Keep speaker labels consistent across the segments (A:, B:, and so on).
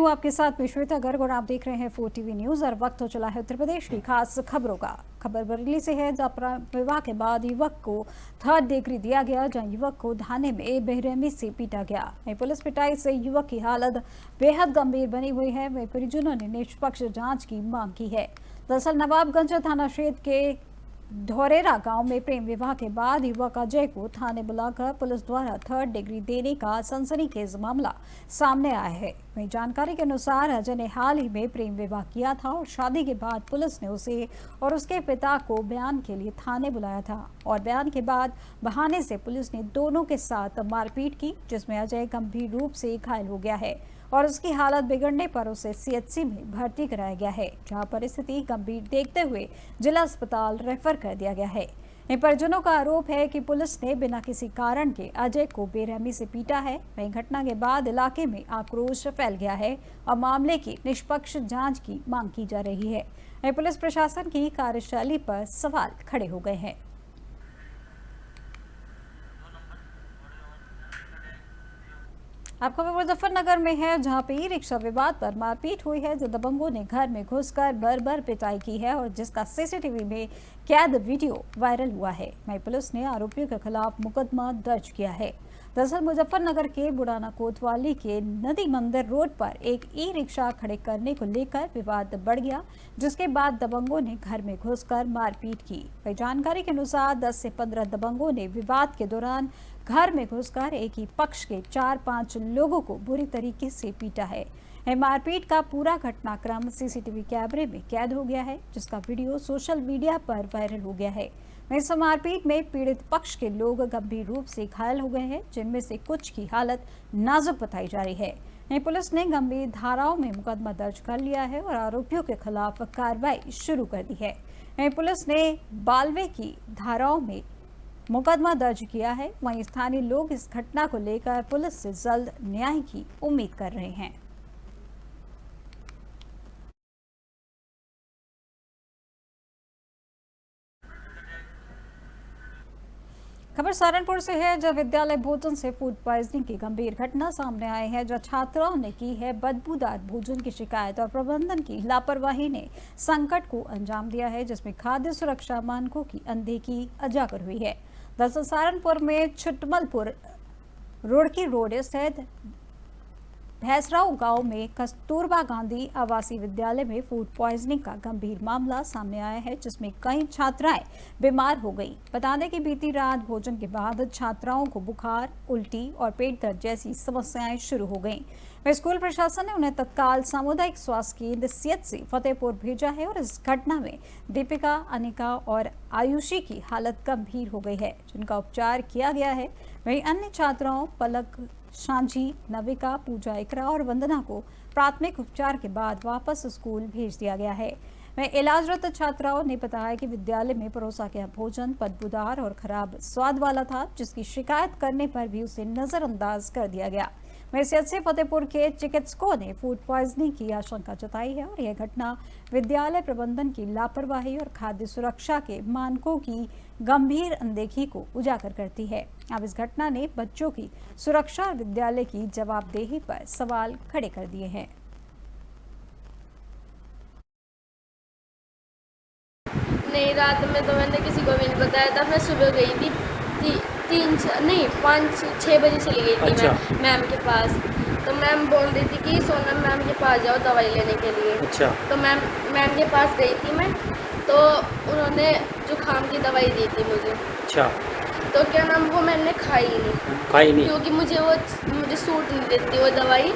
A: हूँ आपके साथ मैं श्वेता गर्ग और आप देख रहे हैं 4 टीवी न्यूज। और वक्त हो चला है उत्तर प्रदेश की खास खबरों का। खबर बरेली से है, जहां विवाह के बाद युवक को 3rd डिग्री दिया गया, जहां युवक को थाने में बेरहमी से पीटा गया। वहीं पुलिस पिटाई से युवक की हालत बेहद गंभीर बनी हुई है। वहीं परिजनों ने निष्पक्ष जांच की मांग की है। दरअसल नवाबगंज थाना क्षेत्र के धोरेरा गांव में प्रेम विवाह के बाद युवक अजय को थाने बुलाकर पुलिस द्वारा 3rd डिग्री देने का सनसनीखेज मामला सामने आया है। वहीं जानकारी के अनुसार अजय ने हाल ही में प्रेम विवाह किया था और शादी के बाद पुलिस ने उसे और उसके पिता को बयान के लिए थाने बुलाया था और बयान के बाद बहाने से पुलिस ने दोनों के साथ मारपीट की, जिसमें अजय गंभीर रूप से घायल हो गया है और उसकी हालत बिगड़ने पर उसे सीएचसी में भर्ती कराया गया है, जहां परिस्थिति गंभीर देखते हुए जिला अस्पताल रेफर कर दिया गया है। इन परिजनों का आरोप है कि पुलिस ने बिना किसी कारण के अजय को बेरहमी से पीटा है। वहीं घटना के बाद इलाके में आक्रोश फैल गया है और मामले की निष्पक्ष जांच की मांग की जा रही है। पुलिस प्रशासन की कार्यशैली पर सवाल खड़े हो गए हैं। आपका मुजफ्फरनगर में है, जहां पे ई रिक्शा विवाद पर मारपीट हुई है, जो दबंगों ने घर में घुसकर बर्बर पिटाई की है और जिसका सीसीटीवी में कैद वीडियो वायरल हुआ है। वहीं पुलिस ने आरोपियों के खिलाफ मुकदमा दर्ज किया है। दरअसल मुजफ्फरनगर के बुढ़ाना कोतवाली के नदी मंदिर रोड पर एक ई रिक्शा खड़े करने को लेकर विवाद बढ़ गया, जिसके बाद दबंगों ने घर में घुसकर मारपीट की। वही जानकारी के अनुसार 10 से 15 दबंगों ने विवाद के दौरान घर में घुसकर एक ही पक्ष के 4-5 लोगों को बुरी तरीके से पीटा है। मारपीट का पूरा घटनाक्रम सीसीटीवी कैमरे में कैद हो गया है, जिसका वीडियो सोशल मीडिया पर वायरल हो गया है। इस मारपीट में पीड़ित पक्ष के लोग गंभीर रूप से घायल हो गए हैं, जिनमें से कुछ की हालत नाजुक बताई जा रही है। पुलिस ने गंभीर धाराओं में मुकदमा दर्ज कर लिया है और आरोपियों के खिलाफ कार्रवाई शुरू कर दी है। पुलिस ने बालवे की धाराओं में मुकदमा दर्ज किया है। वहीं स्थानीय लोग इस घटना को लेकर पुलिस से जल्द न्याय की उम्मीद कर रहे हैं। खबर सहारनपुर से है, जब विद्यालय भोजन से फूड पॉइजनिंग की गंभीर घटना सामने आई है, जब छात्राओं ने की है बदबूदार भोजन की शिकायत और प्रबंधन की लापरवाही ने संकट को अंजाम दिया है, जिसमें खाद्य सुरक्षा मानकों की अनदेखी उजागर हुई है। दरअसल सहारनपुर में छुटमलपुर रुड़की रोड स्थित भैंसराव गांव में कस्तूरबा गांधी आवासीय विद्यालय में फूड पॉइजनिंग का गंभीर मामला सामने आया है, जिसमें कई छात्राएं बीमार हो गईं। बता दें कि बीती रात भोजन के बाद छात्राओं को बुखार, उल्टी और पेट दर्द जैसी समस्याएं शुरू हो गईं। स्कूल प्रशासन ने उन्हें तत्काल सामुदायिक स्वास्थ्य केंद्र सीएचसी फतेहपुर भेजा है और इस घटना में दीपिका, अनिका और आयुषी की हालत गंभीर हो गई है, जिनका उपचार किया गया है। वहीं अन्य छात्राओं पलक, सांझी, नविका, पूजा, इकरा और वंदना को प्राथमिक उपचार के बाद वापस स्कूल भेज दिया गया है। वहीं इलाजरत छात्राओं ने बताया कि विद्यालय में परोसा गया भोजन बदबूदार और खराब स्वाद वाला था, जिसकी शिकायत करने पर भी उसे नजरअंदाज कर दिया गया। वहीं सीएचसी फतेहपुर के चिकित्सकों ने फूड पॉइजनिंग की आशंका जताई है और यह घटना विद्यालय प्रबंधन की लापरवाही और खाद्य सुरक्षा के मानकों की गंभीर अनदेखी को उजागर करती है। अब इस घटना ने बच्चों की सुरक्षा और विद्यालय की जवाबदेही पर सवाल खड़े कर दिए हैं।
B: नहीं, रात में तो मैंने किसी को भी नहीं बताया था। मैं सुबह गई थी 5-6 बजे चली गई थी।
C: अच्छा।
B: मैं मैम के पास, तो मैम बोल रही थी कि सोनम मैम के पास जाओ दवाई लेने के लिए।
C: अच्छा।
B: तो मैम के पास गई थी मैं, तो उन्होंने जुकाम की दवाई दी थी मुझे।
C: अच्छा।
B: तो क्या नाम, वो मैंने खाई नहीं क्योंकि मुझे सूट नहीं देती वो दवाई।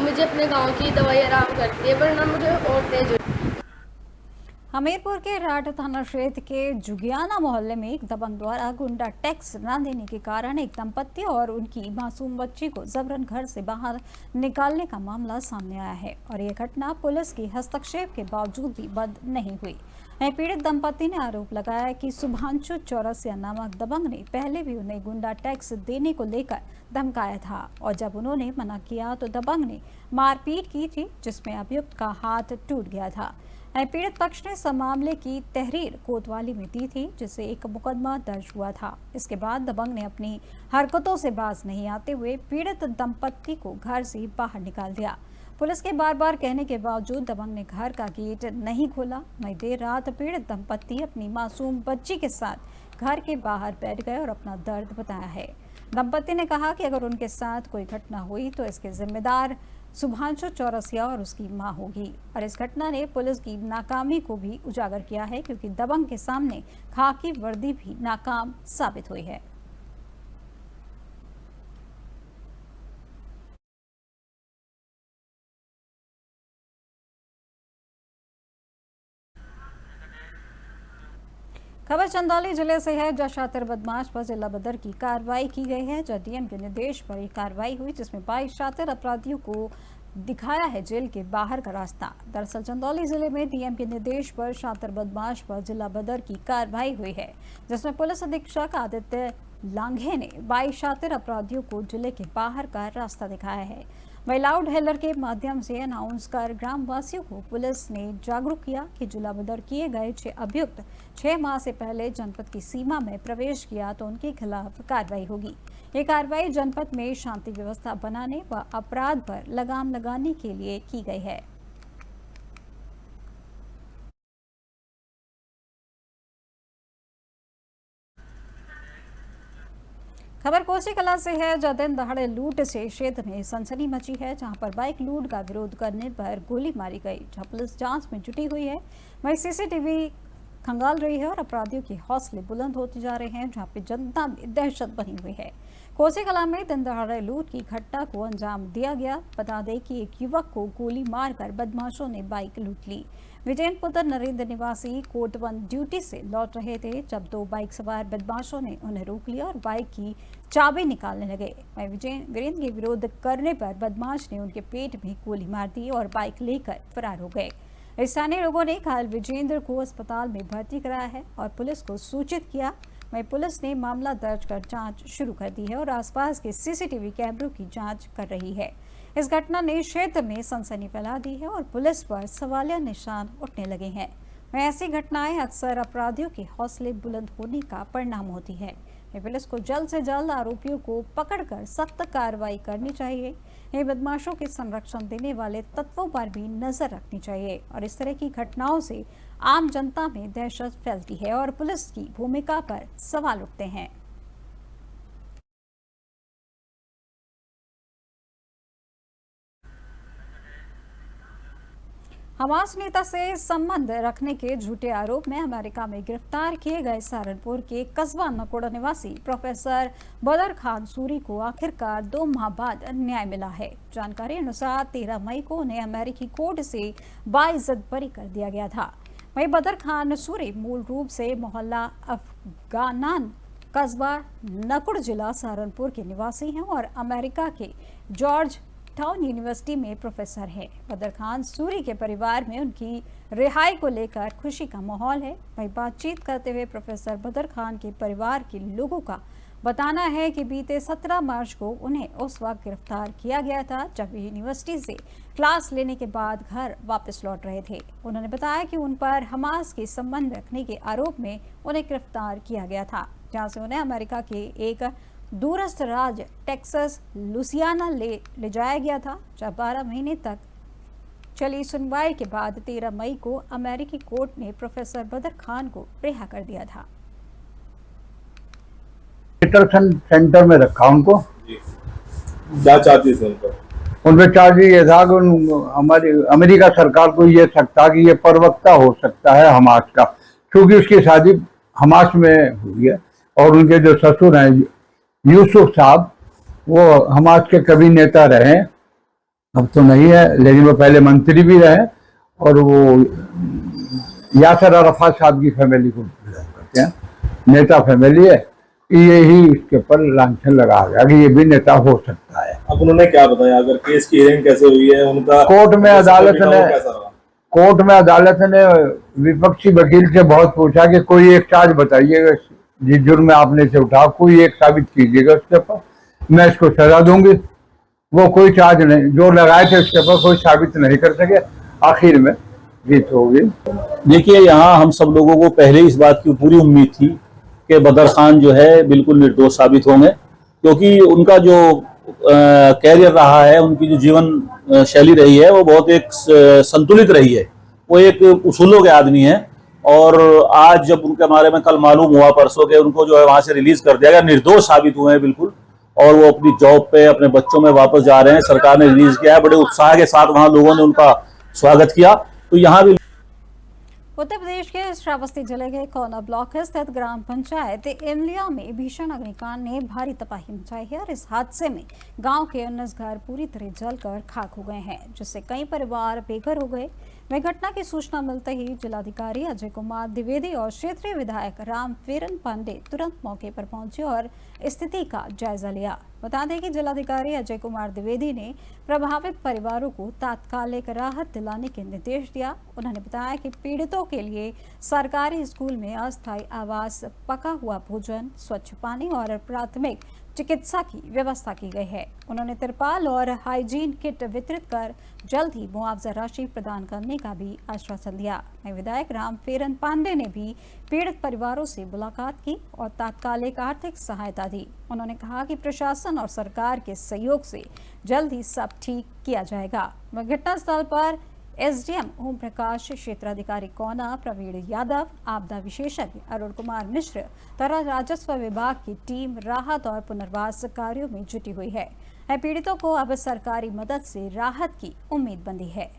B: मुझे अपने गांव की दवाई आराम करती है, वरना मुझे और तेज।
A: हमीरपुर के राठ थाना क्षेत्र के जुगियाना मोहल्ले में एक दबंग द्वारा गुंडा टैक्स न देने के कारण एक दंपत्ति और उनकी मासूम बच्ची को जबरन घर से बाहर निकालने का मामला सामने आया है और यह घटना पुलिस के हस्तक्षेप के बावजूद भी बंद नहीं हुई। पीड़ित दंपत्ति ने आरोप लगाया कि शुभांशु चौरसिया नामक दबंग ने पहले भी उन्हें गुंडा टैक्स देने को लेकर धमकाया था और जब उन्होंने मना किया तो दबंग ने मारपीट की थी, जिसमें अभियुक्त का हाथ टूट गया था। पीड़ित पक्ष ने इस मामले की तहरीर कोतवाली में दी थी, जिससे एक मुकदमा दर्ज हुआ था। इसके बाद दबंग ने अपनी हरकतों से बाज नहीं आते हुए पीड़ित दंपत्ति को घर से बाहर निकाल दिया। पुलिस के बार बार कहने के बावजूद दबंग ने घर का गेट नहीं खोला। वहीं देर रात पीड़ित दंपत्ति अपनी मासूम बच्ची के साथ घर के बाहर बैठ गए और अपना दर्द बताया है। दंपत्ति ने कहा कि अगर उनके साथ कोई घटना हुई तो इसके जिम्मेदार शुभांशु चौरसिया और उसकी मां होगी। और इस घटना ने पुलिस की नाकामी को भी उजागर किया है, क्योंकि दबंग के सामने खाकी वर्दी भी नाकाम साबित हुई है। खबर चंदौली जिले से है, जहां शातिर बदमाश पर जिला बदर की कार्रवाई की गई है। जहां डीएम के निर्देश पर यह कार्रवाई हुई, जिसमें 22 शातिर अपराधियों को दिखाया है जेल के बाहर का रास्ता। दरअसल चंदौली जिले में डीएम के निर्देश पर शातिर बदमाश पर जिला बदर की कार्रवाई हुई है, जिसमें पुलिस अधीक्षक आदित्य लांघे ने 22 शातिर अपराधियों को जिले के बाहर का रास्ता दिखाया है। वही लाउड हेलर के माध्यम से अनाउंस कर ग्रामवासियों को पुलिस ने जागरूक किया कि जिला बदर किए गए 6 अभियुक्त 6 माह से पहले जनपद की सीमा में प्रवेश किया तो उनके खिलाफ कार्रवाई होगी। ये कार्रवाई जनपद में शांति व्यवस्था बनाने व अपराध पर लगाम लगाने के लिए की गई है। खबर कोसी कला से है, जहां दिन दहाड़े लूट से क्षेत्र में सनसनी मची है। जहां पर बाइक लूट का विरोध करने पर गोली मारी गई, जहां पुलिस जांच में जुटी हुई है। वहीं सीसीटीवी खंगाल रही है और अपराधियों के हौसले बुलंद होते जा रहे हैं, जहां पे जनता में दहशत बनी हुई है। कोसी कला में दिन दहाड़े लूट की घटना को अंजाम दिया गया। बता दें कि एक युवक को गोली मारकर बदमाशों ने बाइक लूट ली। विजयपुर नरेंद्र निवासी कोटवन ड्यूटी से लौट रहे थे, जब 2 बाइक सवार बदमाशों ने उन्हें रोक लिया और बाइक की चाबी निकालने लगे। वहीं वीरेंद्र के विरोध करने पर बदमाश ने उनके पेट में गोली मार दी और बाइक लेकर फरार हो गए। स्थानीय लोगों ने घायल विजेंद्र को अस्पताल में भर्ती कराया है और पुलिस को सूचित किया। वहीं पुलिस ने मामला दर्ज कर जांच शुरू कर दी है और आसपास के सीसीटीवी कैमरों की जांच कर रही है। इस घटना ने क्षेत्र में सनसनी फैला दी है और पुलिस पर सवालिया निशान उठने लगे हैं। वहीं ऐसी घटनाएं अक्सर अपराधियों के हौसले बुलंद होने का परिणाम होती है। पुलिस को जल्द से जल्द आरोपियों को पकड़कर सख्त कार्रवाई करनी चाहिए। ये बदमाशों के संरक्षण देने वाले तत्वों पर भी नजर रखनी चाहिए और इस तरह की घटनाओं से आम जनता में दहशत फैलती है और पुलिस की भूमिका पर सवाल उठते हैं। हमास नेता से संबंध रखने के झूठे आरोप में अमेरिका में गिरफ्तार किए गए सहारनपुर के कस्बा नकोड़ा निवासी प्रोफेसर बदर खान सूरी को आखिरकार 2 माह बाद न्याय मिला है। जानकारी अनुसार 13 मई को उन्हें अमेरिकी कोर्ट से बाइज्जत बरी कर दिया गया था। वहीं बदर खान सूरी मूल रूप से मोहल्ला अफगानान कस्बा नकुड़ जिला सहारनपुर के निवासी हैं और अमेरिका के जॉर्ज टाउन यूनिवर्सिटी में प्रोफेसर है। बदर खान सूरी के परिवार में उनकी रिहाई को लेकर खुशी का माहौल है। वहीं बातचीत करते हुए प्रोफेसर बदर खान के परिवार के लोगों का बताना है कि बीते 17 मार्च को उन्हें उस वक्त गिरफ्तार किया गया था, जब वे यूनिवर्सिटी से क्लास लेने के बाद घर वापस लौट रहे थे। उन्होंने बताया कि उन पर हमास के संबंध रखने के आरोप में उन्हें गिरफ्तार किया गया था, जहां से उन्हें अमेरिका के एक दूरस्थ राज्य टेक्सास लुसियाना ले जाया गया था। जब 12 महीने तक चली सुनवाई के बाद 13 मई को अमेरिकी कोर्ट ने प्रोफेसर बदर खान को रिहा कर दिया था।
C: सेंटर में रखा उनको।
D: क्या चार्जेस है
C: उनपे चार्ज ये था कि हमारी अमेरिका सरकार को ये सकता कि ये प्रवक्ता हो सकता है हमास का, क्योंकि उसकी शादी हमास में हुई है और उनके जो ससुर हैं यूसुफ साहब, वो हमास के कभी नेता रहे, अब तो नहीं है, लेकिन वो पहले मंत्री भी रहे और वो यासर अराफात साहब की फैमिली को करते हैं, नेता फैमिली है। यही इसके ऊपर लांछन लगा गया कि ये भी नेता हो सकता है।
D: अब उन्होंने क्या बताया, अगर केस की हियरिंग कैसे हुई है उनका?
C: कोर्ट में अदालत ने विपक्षी वकील से बहुत पूछा कि कोई एक चार्ज बताइएगा, जिस जुर्म में आपने से उठा कोई एक साबित कीजिएगा उसके ऊपर, मैं इसको सजा दूंगी। वो कोई चार्ज नहीं जो लगाए थे उसके ऊपर कोई साबित नहीं कर सके, आखिर में जीत होगी।
E: देखिए, यहाँ हम सब लोगों को पहले इस बात की पूरी उम्मीद थी कि बदर खान जो है बिल्कुल निर्दोष साबित होंगे, क्योंकि उनका जो कैरियर रहा है, उनकी जो जीवन शैली रही है वो बहुत एक संतुलित रही है। वो एक उसूलों के आदमी हैं और आज जब उनके बारे में कल मालूम हुआ परसों के उनको जो है वहां से रिलीज कर दिया गया, निर्दोष साबित हुए हैं बिल्कुल, और वो अपनी जॉब पे अपने बच्चों में वापस जा रहे हैं। सरकार ने रिलीज किया है, बड़े उत्साह के साथ वहां लोगों ने उनका स्वागत किया। तो यहाँ भी
A: उत्तर प्रदेश के श्रावस्ती जिले के कोना ब्लॉक स्थित ग्राम पंचायत इमलिया में भीषण अग्निकांड ने भारी तबाही मचाई है और इस हादसे में गांव के 19 घर पूरी तरह जलकर खाक हो गए हैं, जिससे कई परिवार बेघर हो गए। वह घटना की सूचना मिलते ही जिलाधिकारी अजय कुमार द्विवेदी और क्षेत्रीय विधायक रामवीरन पांडे तुरंत मौके पर पहुंचे और स्थिति का जायजा लिया। बता दें कि जिलाधिकारी अजय कुमार द्विवेदी ने प्रभावित परिवारों को तात्कालिक राहत दिलाने के निर्देश दिया। उन्होंने बताया कि पीड़ितों के लिए सरकारी स्कूल में अस्थायी आवास, पका हुआ भोजन, स्वच्छ पानी और प्राथमिक चिकित्सा की व्यवस्था की गई है। उन्होंने तिरपाल और हाइजीन किट वितरित कर जल्द ही मुआवजा राशि प्रदान करने का भी आश्वासन दिया। विधायक रामवीरन पांडे ने भी पीड़ित परिवारों से मुलाकात की और तात्कालिक आर्थिक सहायता दी। उन्होंने कहा कि प्रशासन और सरकार के सहयोग से जल्द ही सब ठीक किया जाएगा। घटनास्थल पर एसडीएम ओम प्रकाश, क्षेत्राधिकारी कोना प्रवीण यादव, आपदा विशेषज्ञ अरुण कुमार मिश्र तथा राजस्व विभाग की टीम राहत और पुनर्वास कार्यों में जुटी हुई है। पीड़ितों को अब सरकारी मदद से राहत की उम्मीद बंधी है।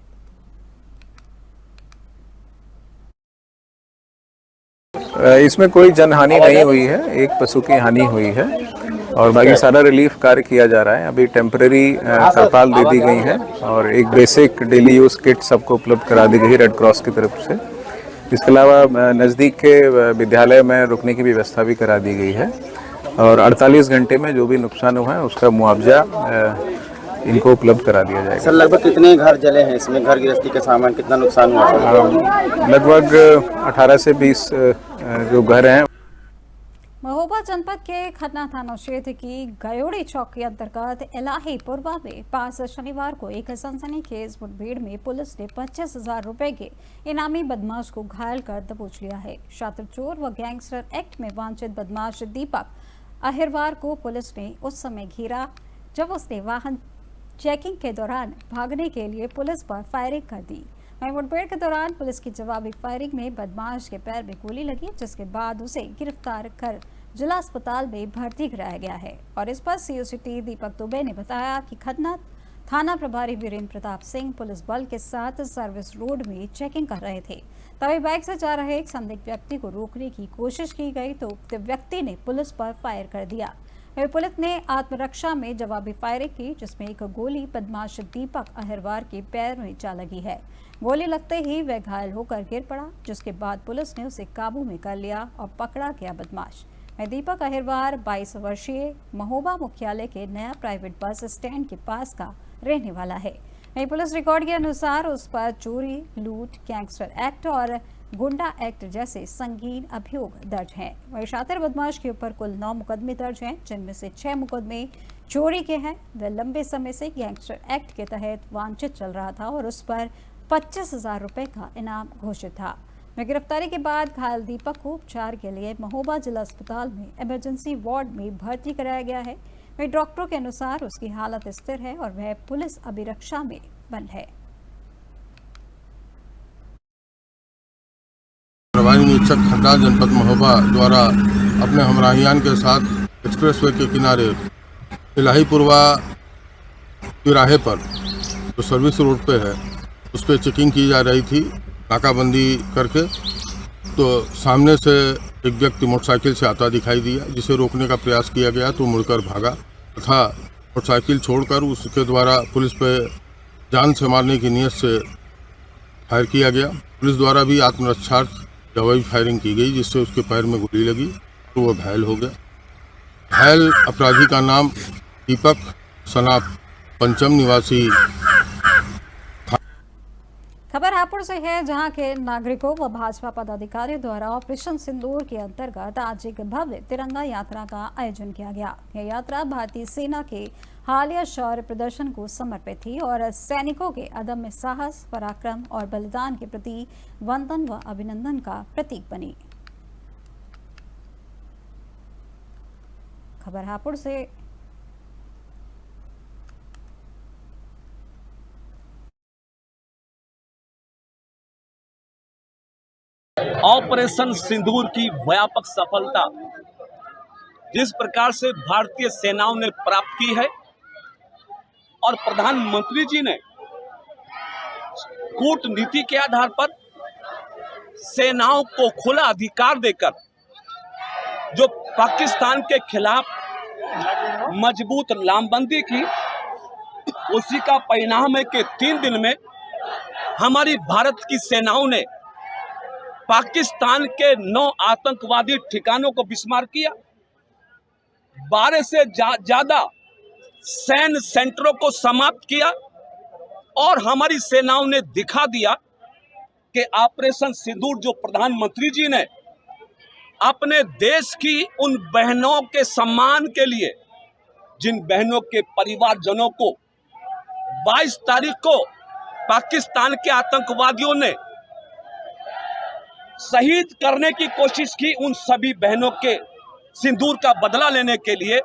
F: इसमें कोई जनहानि नहीं हुई है, एक पशु की हानि हुई है और बाकी सारा रिलीफ कार्य किया जा रहा है। अभी टेम्पररी तरपाल दे दी गई है और एक बेसिक डेली यूज किट सबको उपलब्ध करा दी गई है रेड क्रॉस की तरफ से। इसके अलावा नज़दीक के विद्यालय में रुकने की व्यवस्था भी करा दी गई है और 48 घंटे में जो भी नुकसान हुआ है उसका मुआवजा इनको उपलब्ध करा दिया जाएगा।
G: सर लगभग कितने घर जले हैं इसमें, घर गृहस्थी का सामान कितना नुकसान हुआ है?
F: लगभग 18 से 20 जो घर हैं।
A: महोबा जनपद के खन्ना थाना क्षेत्र की गयोड़ी चौक के अंतर्गत इलाहीपुरवा में पास शनिवार को एक सनसनीखेज मुठभेड़ में पुलिस ने 25,000 रुपए के इनामी बदमाश को घायल कर दबोच लिया है। छात्र चोर व गैंगस्टर एक्ट में वांछित बदमाश दीपक अहिरवार को पुलिस ने उस समय घेरा जब उसने वाहन चेकिंग के दौरान भागने के लिए पुलिस पर फायरिंग कर दी। वहीं मुठभेड़ के दौरान पुलिस की जवाबी फायरिंग में बदमाश के पैर में गोली लगी, जिसके बाद उसे गिरफ्तार कर जिला अस्पताल में भर्ती कराया गया है। और इस पर सीओसीटी दीपक दुबे ने बताया कि खन्ना थाना प्रभारी वीरेंद्र प्रताप सिंह पुलिस बल के साथ सर्विस रोड में चेकिंग कर रहे थे, तभी बाइक से जा रहे एक संदिग्ध व्यक्ति को रोकने की कोशिश की गई तो उक्त व्यक्ति ने पुलिस पर फायर कर दिया। पुलिस ने आत्मरक्षा में जवाबी फायरिंग की, जिसमें एक गोली बदमाश दीपक अहिरवार के पैर में जा लगी है। गोली लगते ही वह घायल होकर गिर पड़ा, जिसके बाद पुलिस ने उसे काबू में कर लिया और पकड़ा गया बदमाश। दीपक अहिरवार 22 वर्षीय महोबा मुख्यालय के नया प्राइवेट बस स्टैंड के पास का रहने वाला है। पुलिस रिकॉर्ड के अनुसार उस पर चोरी, लूट, गैंगस्टर एक्ट और गुंडा एक्ट जैसे संगीन अभियोग दर्ज हैं। वही शातिर बदमाश के ऊपर कुल 9 मुकदमे दर्ज हैं, जिनमें से 6 मुकदमे चोरी के हैं। वह लंबे समय से गैंगस्टर एक्ट के तहत वांछित चल रहा था और उस पर 25,000 रुपए का इनाम घोषित था। गिरफ्तारी के बाद घायल दीपक को उपचार के लिए महोबा जिला अस्पताल में इमरजेंसी वार्ड में भर्ती कराया गया है। वहीं डॉक्टरों के अनुसार उसकी हालत स्थिर है और वह पुलिस अभिरक्षा में बंद है।
H: प्रभारी निरीक्षक खन्ना जनपद महोबा द्वारा अपने हमराहियान के साथ एक्सप्रेसवे के किनारे इलाहीपुरवा तिराहे पर जो सर्विस रोड पे है उस पर चेकिंग की जा रही थी नाकाबंदी करके, तो सामने से एक व्यक्ति मोटरसाइकिल से आता दिखाई दिया, जिसे रोकने का प्रयास किया गया तो मुड़कर भागा तथा मोटरसाइकिल छोड़कर उसके द्वारा पुलिस पे जान से मारने की नीयत से फायर किया गया। पुलिस द्वारा भी आत्मरक्षार्थ जवाबी फायरिंग की गई, जिससे उसके पैर में गोली लगी तो वह घायल हो गया। घायल अपराधी का नाम दीपक सना पंचम निवासी।
A: खबर हापुड़ से है, जहां के नागरिकों व भाजपा पदाधिकारियों द्वारा ऑपरेशन सिंदूर के अंतर्गत आज एक भव्य तिरंगा यात्रा का आयोजन किया गया। यह यात्रा भारतीय सेना के हालिया शौर्य प्रदर्शन को समर्पित थी और सैनिकों के अदम्य साहस, पराक्रम और बलिदान के प्रति वंदन व अभिनंदन का प्रतीक बनी। खबर हापुड़ से
I: ऑपरेशन सिंदूर की व्यापक सफलता जिस प्रकार से भारतीय सेनाओं ने प्राप्त की है और प्रधानमंत्री जी ने कूटनीति के आधार पर सेनाओं को खुला अधिकार देकर जो पाकिस्तान के खिलाफ मजबूत लामबंदी की, उसी का परिणाम है कि 3 दिन में हमारी भारत की सेनाओं ने पाकिस्तान के 9 आतंकवादी ठिकानों को बिस्मार किया, 12 से ज्यादा सैन्य सेंटरों को समाप्त किया और हमारी सेनाओं ने दिखा दिया कि ऑपरेशन सिंदूर जो प्रधानमंत्री जी ने अपने देश की उन बहनों के सम्मान के लिए, जिन बहनों के परिवारजनों को 22 तारीख को पाकिस्तान के आतंकवादियों ने शहीद करने की कोशिश की, उन सभी बहनों के सिंदूर का बदला लेने के लिए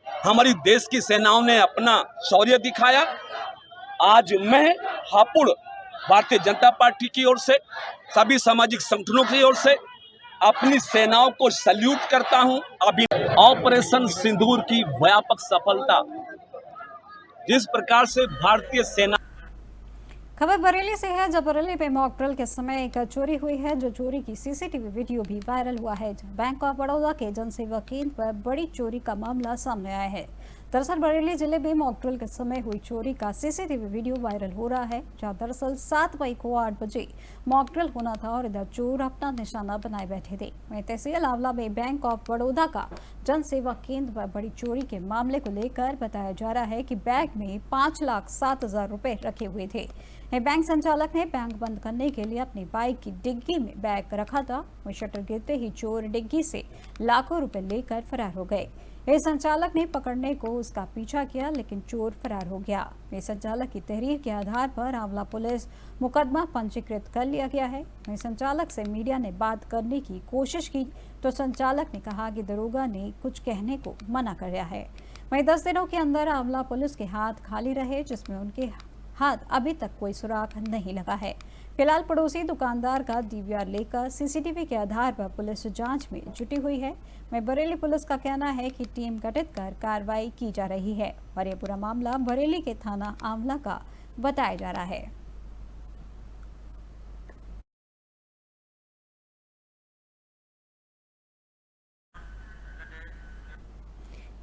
I: हमारी देश की सेनाओं ने अपना शौर्य दिखाया। आज मैं हापुड़ भारतीय जनता पार्टी की ओर से, सभी सामाजिक संगठनों की ओर से अपनी सेनाओं को सैल्यूट करता हूं। अभी ऑपरेशन सिंदूर की व्यापक सफलता जिस प्रकार से भारतीय सेना।
A: खबर बरेली से है, जब बरेली में मॉक ड्रिल के समय एक चोरी हुई है, जो चोरी की सीसीटीवी वीडियो भी वायरल हुआ है। बैंक ऑफ बड़ौदा के जनसेवा केंद्र पर बड़ी चोरी का मामला सामने आया है। दरअसल बरेली जिले में मॉक ड्रिल के समय हुई चोरी का सीसीटीवी वीडियो वायरल हो रहा है, जहां दरअसल 7 मई को 8 बजे मॉक ड्रिल होना था और इधर चोर अपना निशाना बनाए बैठे थे। वहीं तहसील आंवला में बैंक ऑफ बड़ौदा का जनसेवा केंद्र पर बड़ी चोरी के मामले को लेकर बताया जा रहा है कि बैग में 5,07,000 रुपए रखे हुए थे। बैंक संचालक ने बैंक बंद करने के लिए अपनी बाइक की डिग्गी में बैग रखा था। वहीं शटर गिरते ही चोर डिग्गी से लाखों रुपए लेकर फरार हो गए। संचालक ने पकड़ने को उसका पीछा किया, लेकिन चोर फरार हो गया। संचालक की तहरीर के आधार पर आंवला पुलिस मुकदमा पंजीकृत कर लिया गया है। संचालक से मीडिया ने बात करने की कोशिश की तो संचालक ने कहा कि दरोगा ने कुछ कहने को मना कर दिया है। वहीं 10 दिनों के अंदर आंवला पुलिस के हाथ खाली रहे, जिसमें उनके हाथ अभी तक कोई सुराग नहीं लगा है। फिलहाल पड़ोसी दुकानदार का डीवीआर लेकर सीसीटीवी के आधार पर पुलिस जांच में जुटी हुई है। बरेली पुलिस का कहना है कि टीम गठित कर कार्रवाई की जा रही है और यह पूरा मामला बरेली के थाना आंवला का बताया जा रहा है।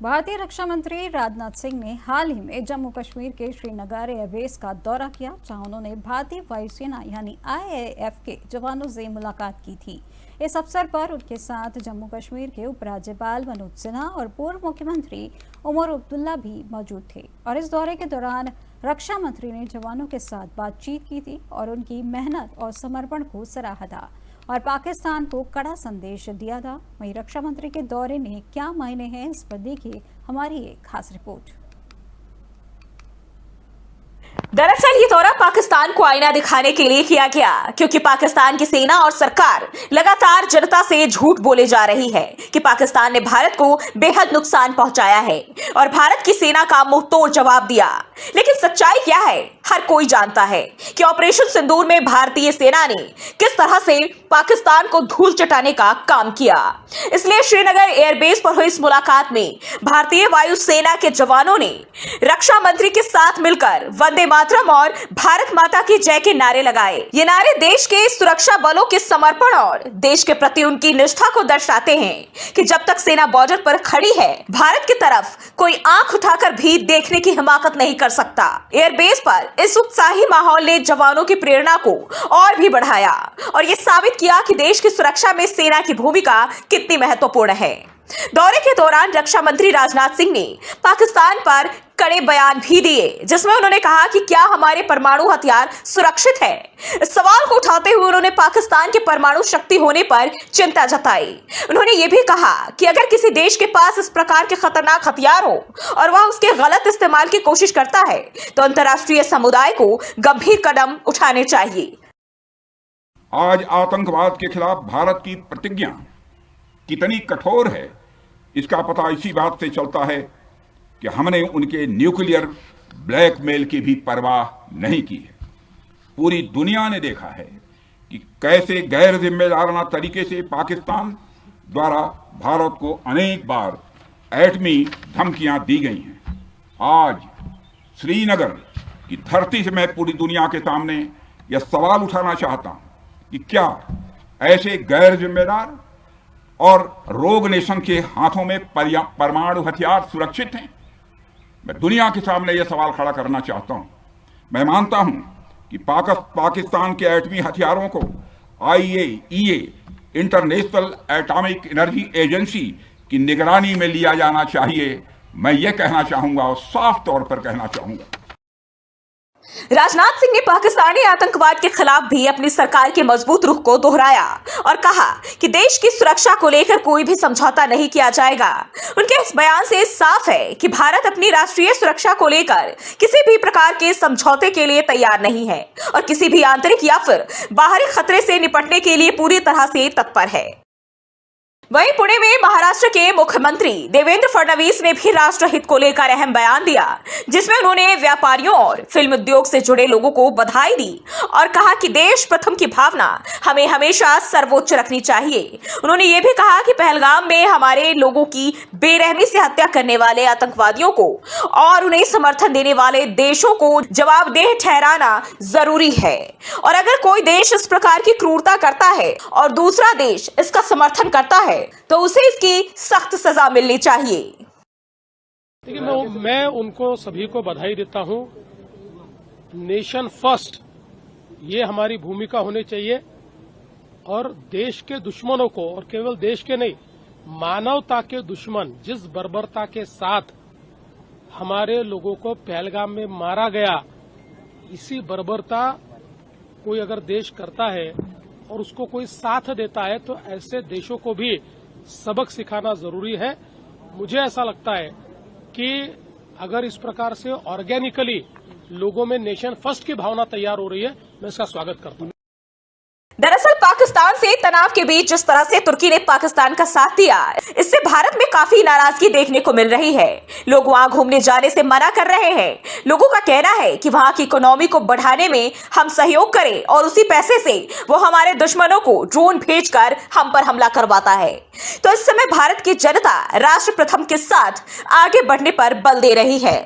A: भारतीय रक्षा मंत्री राजनाथ सिंह ने हाल ही में जम्मू कश्मीर के श्रीनगर एयरबेस का दौरा किया, जहां उन्होंने भारतीय वायुसेना यानी IAF के जवानों से मुलाकात की थी। इस अवसर पर उनके साथ जम्मू कश्मीर के उपराज्यपाल मनोज सिन्हा और पूर्व मुख्यमंत्री उमर अब्दुल्ला भी मौजूद थे। और इस दौरे के दौरान रक्षा मंत्री ने जवानों के साथ बातचीत की थी और उनकी मेहनत और समर्पण को सराहा था और पाकिस्तान को कड़ा संदेश दिया था। वहीं रक्षा मंत्री के दौरे में क्या मायने हैं, इस पर देखिए हमारी एक खास रिपोर्ट।
J: दरअसल ये दौरा पाकिस्तान को आईना दिखाने के लिए किया गया, क्योंकि पाकिस्तान की सेना और सरकार लगातार जनता से झूठ बोले जा रही है कि पाकिस्तान ने भारत को बेहद नुकसान पहुंचाया है और भारत की सेना का मुंहतोड़ जवाब दिया। लेकिन सच्चाई क्या है, हर कोई जानता है कि ऑपरेशन सिंदूर में भारतीय सेना ने किस तरह से पाकिस्तान को धूल चटाने का काम किया। इसलिए श्रीनगर एयरबेस पर हुई इस मुलाकात में भारतीय वायुसेना के जवानों ने रक्षा मंत्री के साथ मिलकर वंदे मातरम और भारत माता की जय के नारे लगाए। ये नारे देश के सुरक्षा बलों के समर्पण और देश के प्रति उनकी निष्ठा को दर्शाते हैं कि जब तक सेना बॉर्डर पर खड़ी है, भारत की तरफ कोई आंख उठाकर भी देखने की हिमाकत नहीं कर सकता। एयरबेस पर इस उत्साही माहौल ने जवानों की प्रेरणा को और भी बढ़ाया और ये साबित किया कि देश की सुरक्षा में सेना की भूमिका कितनी महत्वपूर्ण है। दौरे के दौरान रक्षा मंत्री राजनाथ सिंह ने पाकिस्तान पर कड़े बयान भी दिए, जिसमें उन्होंने कहा कि क्या हमारे परमाणु हथियार सुरक्षित है। इस सवाल को उठाते हुए उन्होंने पाकिस्तान के परमाणु शक्ति होने पर चिंता जताई। उन्होंने ये भी कहा कि अगर किसी देश के पास इस प्रकार के खतरनाक हथियार हो और वह उसके गलत इस्तेमाल की कोशिश करता है, तो अंतर्राष्ट्रीय समुदाय को गंभीर कदम उठाने चाहिए।
K: आज आतंकवाद के खिलाफ भारत की प्रतिज्ञा कितनी कठोर है, इसका पता इसी बात से चलता है कि हमने उनके न्यूक्लियर ब्लैकमेल की भी परवाह नहीं की है। पूरी दुनिया ने देखा है कि कैसे गैर जिम्मेदाराना तरीके से पाकिस्तान द्वारा भारत को अनेक बार एटमी धमकियां दी गई हैं। आज श्रीनगर की धरती से मैं पूरी दुनिया के सामने यह सवाल उठाना चाहता हूं कि क्या ऐसे गैर जिम्मेदार और रोग नेशन के हाथों में परमाणु हथियार सुरक्षित हैं? मैं दुनिया के सामने यह सवाल खड़ा करना चाहता हूं। मैं मानता हूं कि पाकिस्तान के एटमी हथियारों को IAEA international atomic energy agency की निगरानी में लिया जाना चाहिए। मैं ये कहना चाहूंगा और साफ तौर पर कहना चाहूंगा।
J: राजनाथ सिंह ने पाकिस्तानी आतंकवाद के खिलाफ भी अपनी सरकार के मजबूत रुख को दोहराया और कहा कि देश की सुरक्षा को लेकर कोई भी समझौता नहीं किया जाएगा। उनके इस बयान से साफ है कि भारत अपनी राष्ट्रीय सुरक्षा को लेकर किसी भी प्रकार के समझौते के लिए तैयार नहीं है और किसी भी आंतरिक या फिर बाहरी खतरे से निपटने के लिए पूरी तरह से तत्पर है। वहीं पुणे में महाराष्ट्र के मुख्यमंत्री देवेंद्र फडणवीस ने भी राष्ट्रहित को लेकर अहम बयान दिया, जिसमें उन्होंने व्यापारियों और फिल्म उद्योग से जुड़े लोगों को बधाई दी और कहा कि देश प्रथम की भावना हमें हमेशा सर्वोच्च रखनी चाहिए। उन्होंने ये भी कहा कि पहलगाम में हमारे लोगों की बेरहमी से हत्या करने वाले आतंकवादियों को और उन्हें समर्थन देने वाले देशों को जवाबदेह ठहराना जरूरी है और अगर कोई देश इस प्रकार की क्रूरता करता है और दूसरा देश इसका समर्थन करता है तो उसे इसकी सख्त सजा मिलनी चाहिए।
L: देखिए, मैं उनको सभी को बधाई देता हूं। नेशन फर्स्ट ये हमारी भूमिका होनी चाहिए और देश के दुश्मनों को, और केवल देश के नहीं, मानवता के दुश्मन जिस बर्बरता के साथ हमारे लोगों को पहलगाम में मारा गया, इसी बर्बरता कोई अगर देश करता है और उसको कोई साथ देता है तो ऐसे देशों को भी सबक सिखाना जरूरी है। मुझे ऐसा लगता है कि अगर इस प्रकार से ऑर्गेनिकली लोगों में नेशन फर्स्ट की भावना तैयार हो रही है, मैं इसका स्वागत करता हूं।
J: दरअसल पाकिस्तान से तनाव के बीच जिस तरह से तुर्की ने पाकिस्तान का साथ दिया, इससे भारत में काफी नाराजगी देखने को मिल रही है। लोग वहां घूमने जाने से मना कर रहे हैं। लोगों का कहना है कि वहां की इकोनॉमी को बढ़ाने में हम सहयोग करें और उसी पैसे से वो हमारे दुश्मनों को ड्रोन भेजकर हम पर हमला करवाता है। तो इस समय भारत की जनता राष्ट्र प्रथम के साथ आगे बढ़ने पर बल दे रही है।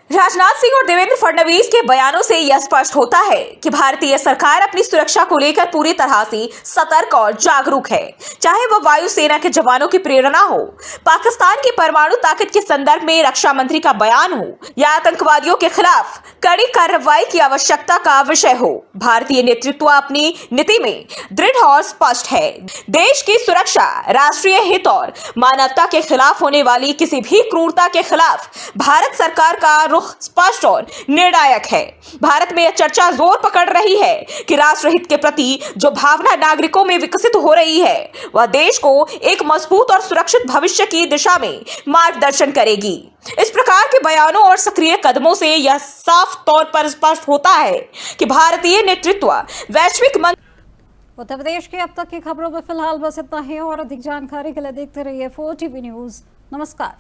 J: राजनाथ सिंह और देवेंद्र फडणवीस के बयानों से यह स्पष्ट होता है कि भारतीय सरकार अपनी सुरक्षा को लेकर पूरी तरह से सतर्क और जागरूक है, चाहे वह वायुसेना के जवानों की प्रेरणा हो, पाकिस्तान की परमाणु ताकत के संदर्भ में रक्षा मंत्री का बयान हो या आतंकवादियों के खिलाफ कड़ी कार्रवाई की आवश्यकता का विषय हो। भारतीय नेतृत्व अपनी नीति में दृढ़ और स्पष्ट है। देश की सुरक्षा, राष्ट्रीय हित और मानवता के खिलाफ होने वाली किसी भी क्रूरता के खिलाफ भारत सरकार का स्पष्ट और निर्णायक है। भारत में यह चर्चा जोर पकड़ रही है कि राष्ट्रहित के प्रति जो भावना नागरिकों में विकसित हो रही है, वह देश को एक मजबूत और सुरक्षित भविष्य की दिशा में मार्गदर्शन करेगी। इस प्रकार के बयानों और सक्रिय कदमों से यह साफ तौर पर स्पष्ट होता है कि भारतीय नेतृत्व वैश्विक
A: उत्तर प्रदेश के अब तक की खबरों में फिलहाल बस इतना ही और अधिक जानकारी के लिए देखते रहिए 4TV न्यूज़। नमस्कार।